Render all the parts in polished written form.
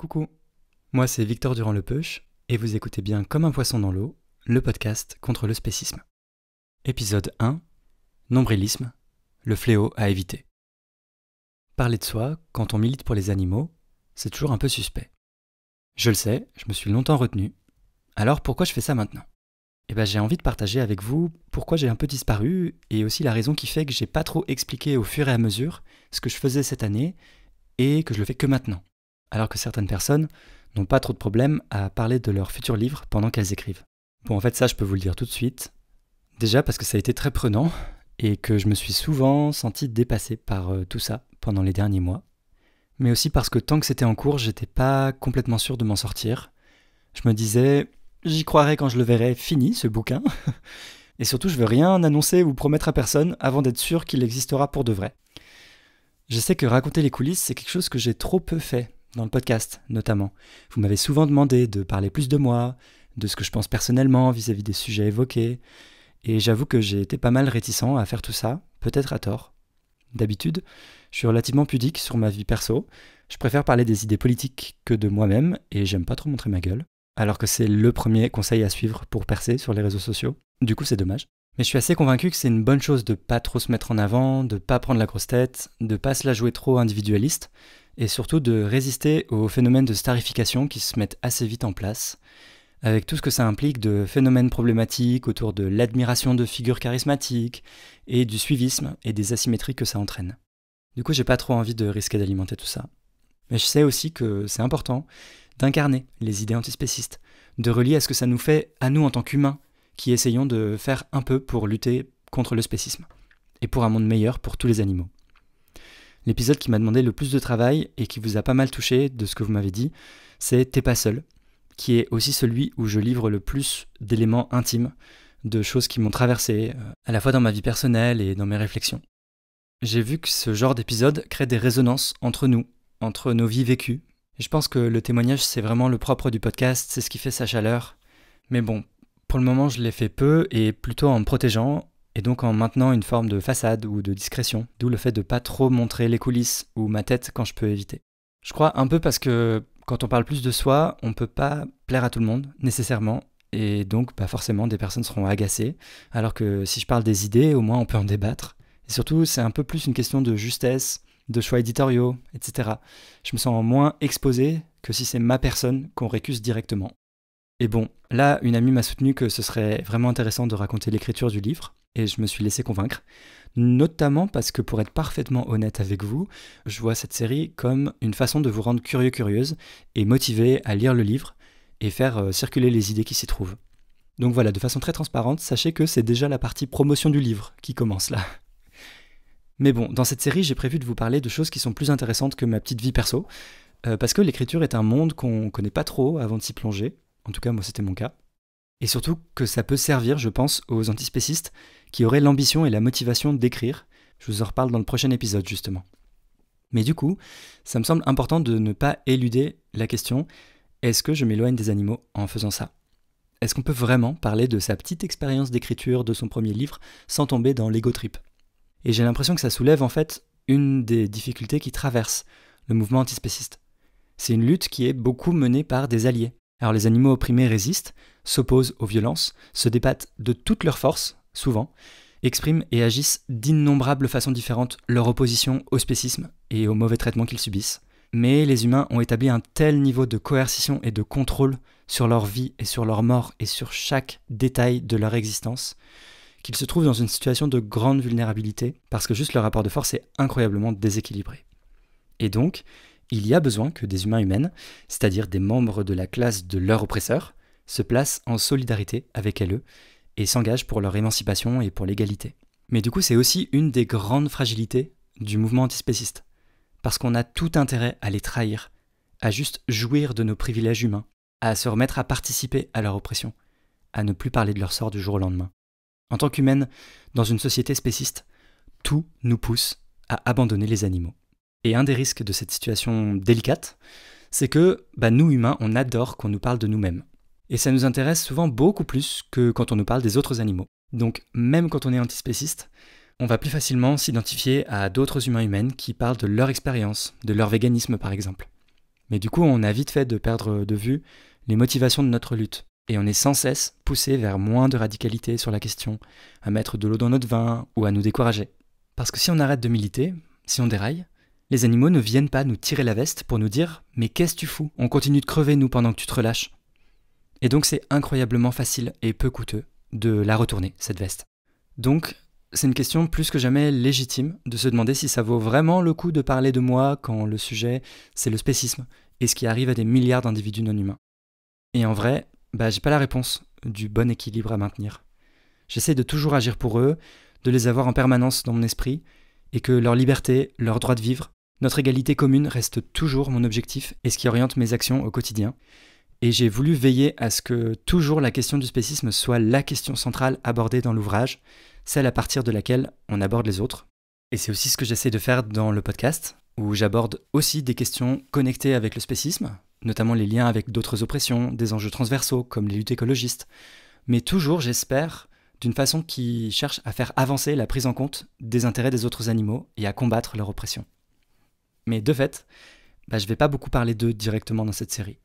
Coucou, moi c'est Victor Durand-Lepeuch et vous écoutez bien Comme un poisson dans l'eau, le podcast contre le spécisme. Épisode 1, Nombrilisme, le fléau à éviter. Parler de soi, quand on milite pour les animaux, c'est toujours un peu suspect. Je le sais, je me suis longtemps retenu. Alors pourquoi je fais ça maintenant ? J'ai envie de partager avec vous pourquoi j'ai un peu disparu et aussi la raison qui fait que j'ai pas trop expliqué au fur et à mesure ce que je faisais cette année et que je le fais que maintenant. Alors que certaines personnes n'ont pas trop de problème à parler de leur futur livre pendant qu'elles écrivent. Bon, en fait, ça, je peux vous le dire tout de suite. Déjà parce que ça a été très prenant et que je me suis souvent senti dépassé par tout ça pendant les derniers mois. Mais aussi parce que tant que c'était en cours, j'étais pas complètement sûr de m'en sortir. Je me disais, j'y croirai quand je le verrai fini, ce bouquin. Et surtout, je veux rien annoncer ou promettre à personne avant d'être sûr qu'il existera pour de vrai. Je sais que raconter les coulisses, c'est quelque chose que j'ai trop peu fait. Dans le podcast, notamment. Vous m'avez souvent demandé de parler plus de moi, de ce que je pense personnellement vis-à-vis des sujets évoqués, et j'avoue que j'ai été pas mal réticent à faire tout ça, peut-être à tort. D'habitude, je suis relativement pudique sur ma vie perso, je préfère parler des idées politiques que de moi-même, et j'aime pas trop montrer ma gueule, alors que c'est le premier conseil à suivre pour percer sur les réseaux sociaux. Du coup, c'est dommage. Mais je suis assez convaincu que c'est une bonne chose de pas trop se mettre en avant, de pas prendre la grosse tête, de pas se la jouer trop individualiste, et surtout de résister aux phénomènes de starification qui se mettent assez vite en place, avec tout ce que ça implique de phénomènes problématiques autour de l'admiration de figures charismatiques, et du suivisme et des asymétries que ça entraîne. Du coup, j'ai pas trop envie de risquer d'alimenter tout ça. Mais je sais aussi que c'est important d'incarner les idées antispécistes, de relier à ce que ça nous fait à nous en tant qu'humains, qui essayons de faire un peu pour lutter contre le spécisme, et pour un monde meilleur pour tous les animaux. L'épisode qui m'a demandé le plus de travail et qui vous a pas mal touché de ce que vous m'avez dit, c'est T'es pas seul, qui est aussi celui où je livre le plus d'éléments intimes, de choses qui m'ont traversé, à la fois dans ma vie personnelle et dans mes réflexions. J'ai vu que ce genre d'épisode crée des résonances entre nous, entre nos vies vécues. Et je pense que le témoignage, c'est vraiment le propre du podcast, c'est ce qui fait sa chaleur. Mais bon, pour le moment, je l'ai fait peu et plutôt en me protégeant, et donc en maintenant une forme de façade ou de discrétion, d'où le fait de pas trop montrer les coulisses ou ma tête quand je peux éviter. Je crois un peu parce que quand on parle plus de soi, on peut pas plaire à tout le monde, nécessairement, et donc forcément des personnes seront agacées, alors que si je parle des idées, au moins on peut en débattre. Et surtout, c'est un peu plus une question de justesse, de choix éditoriaux, etc. Je me sens moins exposé que si c'est ma personne qu'on récuse directement. Et bon, là, une amie m'a soutenu que ce serait vraiment intéressant de raconter l'écriture du livre, et je me suis laissé convaincre, notamment parce que pour être parfaitement honnête avec vous, je vois cette série comme une façon de vous rendre curieuse et motivé à lire le livre et faire circuler les idées qui s'y trouvent. Donc voilà, de façon très transparente, sachez que c'est déjà la partie promotion du livre qui commence là. Mais bon, dans cette série, j'ai prévu de vous parler de choses qui sont plus intéressantes que ma petite vie perso, parce que l'écriture est un monde qu'on connaît pas trop avant de s'y plonger, en tout cas moi c'était mon cas. Et surtout que ça peut servir, je pense, aux antispécistes qui auraient l'ambition et la motivation d'écrire. Je vous en reparle dans le prochain épisode, justement. Mais du coup, ça me semble important de ne pas éluder la question « Est-ce que je m'éloigne des animaux en faisant ça ?» Est-ce qu'on peut vraiment parler de sa petite expérience d'écriture de son premier livre sans tomber dans l'ego trip ? Et j'ai l'impression que ça soulève en fait une des difficultés qui traversent le mouvement antispéciste. C'est une lutte qui est beaucoup menée par des alliés. Alors les animaux opprimés résistent, s'opposent aux violences, se débattent de toutes leurs forces, souvent, expriment et agissent d'innombrables façons différentes leur opposition au spécisme et au mauvais traitement qu'ils subissent. Mais les humains ont établi un tel niveau de coercition et de contrôle sur leur vie et sur leur mort et sur chaque détail de leur existence qu'ils se trouvent dans une situation de grande vulnérabilité parce que juste leur rapport de force est incroyablement déséquilibré. Et donc, il y a besoin que des humains humaines, c'est-à-dire des membres de la classe de leur oppresseur, se placent en solidarité avec eux et s'engagent pour leur émancipation et pour l'égalité. Mais du coup, c'est aussi une des grandes fragilités du mouvement antispéciste, parce qu'on a tout intérêt à les trahir, à juste jouir de nos privilèges humains, à se remettre à participer à leur oppression, à ne plus parler de leur sort du jour au lendemain. En tant qu'humaines, dans une société spéciste, tout nous pousse à abandonner les animaux. Et un des risques de cette situation délicate, c'est que nous humains, on adore qu'on nous parle de nous-mêmes. Et ça nous intéresse souvent beaucoup plus que quand on nous parle des autres animaux. Donc même quand on est antispéciste, on va plus facilement s'identifier à d'autres humains humaines qui parlent de leur expérience, de leur véganisme par exemple. Mais du coup, on a vite fait de perdre de vue les motivations de notre lutte. Et on est sans cesse poussé vers moins de radicalité sur la question, à mettre de l'eau dans notre vin ou à nous décourager. Parce que si on arrête de militer, si on déraille, les animaux ne viennent pas nous tirer la veste pour nous dire « Mais qu'est-ce que tu fous ? On continue de crever nous pendant que tu te relâches. » Et donc c'est incroyablement facile et peu coûteux de la retourner, cette veste. Donc c'est une question plus que jamais légitime de se demander si ça vaut vraiment le coup de parler de moi quand le sujet c'est le spécisme et ce qui arrive à des milliards d'individus non humains. Et en vrai, j'ai pas la réponse du bon équilibre à maintenir. J'essaie de toujours agir pour eux, de les avoir en permanence dans mon esprit, et que leur liberté, leur droit de vivre, notre égalité commune reste toujours mon objectif et ce qui oriente mes actions au quotidien. Et j'ai voulu veiller à ce que toujours la question du spécisme soit la question centrale abordée dans l'ouvrage, celle à partir de laquelle on aborde les autres. Et c'est aussi ce que j'essaie de faire dans le podcast, où j'aborde aussi des questions connectées avec le spécisme, notamment les liens avec d'autres oppressions, des enjeux transversaux comme les luttes écologistes, mais toujours, j'espère, d'une façon qui cherche à faire avancer la prise en compte des intérêts des autres animaux et à combattre leur oppression. Mais de fait, je vais pas beaucoup parler d'eux directement dans cette série.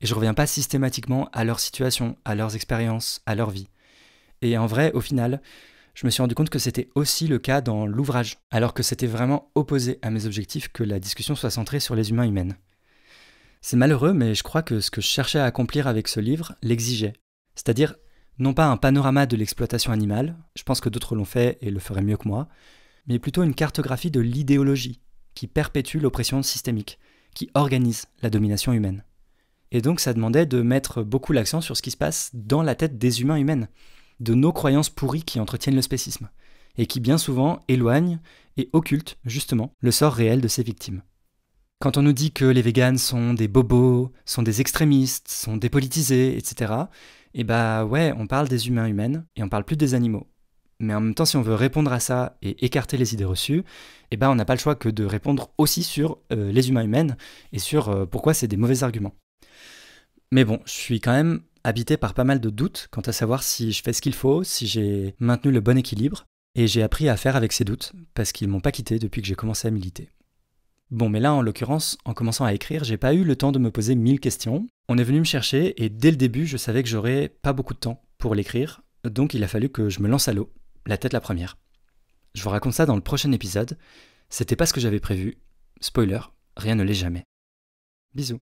Et je reviens pas systématiquement à leur situation, à leurs expériences, à leur vie. Et en vrai, au final, je me suis rendu compte que c'était aussi le cas dans l'ouvrage, alors que c'était vraiment opposé à mes objectifs que la discussion soit centrée sur les humains humaines. C'est malheureux, mais je crois que ce que je cherchais à accomplir avec ce livre l'exigeait. C'est-à-dire, non pas un panorama de l'exploitation animale, je pense que d'autres l'ont fait et le feraient mieux que moi, mais plutôt une cartographie de l'idéologie qui perpétue l'oppression systémique, qui organise la domination humaine. Et donc ça demandait de mettre beaucoup l'accent sur ce qui se passe dans la tête des humains humaines, de nos croyances pourries qui entretiennent le spécisme, et qui bien souvent éloignent et occultent, justement, le sort réel de ces victimes. Quand on nous dit que les véganes sont des bobos, sont des extrémistes, sont dépolitisés, etc., ouais, on parle des humains humaines, et on parle plus des animaux. Mais en même temps, si on veut répondre à ça et écarter les idées reçues, on n'a pas le choix que de répondre aussi sur les humains humaines, et sur pourquoi c'est des mauvais arguments. Mais bon, je suis quand même habité par pas mal de doutes quant à savoir si je fais ce qu'il faut, si j'ai maintenu le bon équilibre, et j'ai appris à faire avec ces doutes, parce qu'ils m'ont pas quitté depuis que j'ai commencé à militer. Bon, mais là, en l'occurrence, en commençant à écrire, j'ai pas eu le temps de me poser 1000 questions. On est venu me chercher, et dès le début, je savais que j'aurais pas beaucoup de temps pour l'écrire, donc il a fallu que je me lance à l'eau, la tête la première. Je vous raconte ça dans le prochain épisode. C'était pas ce que j'avais prévu. Spoiler, rien ne l'est jamais. Bisous.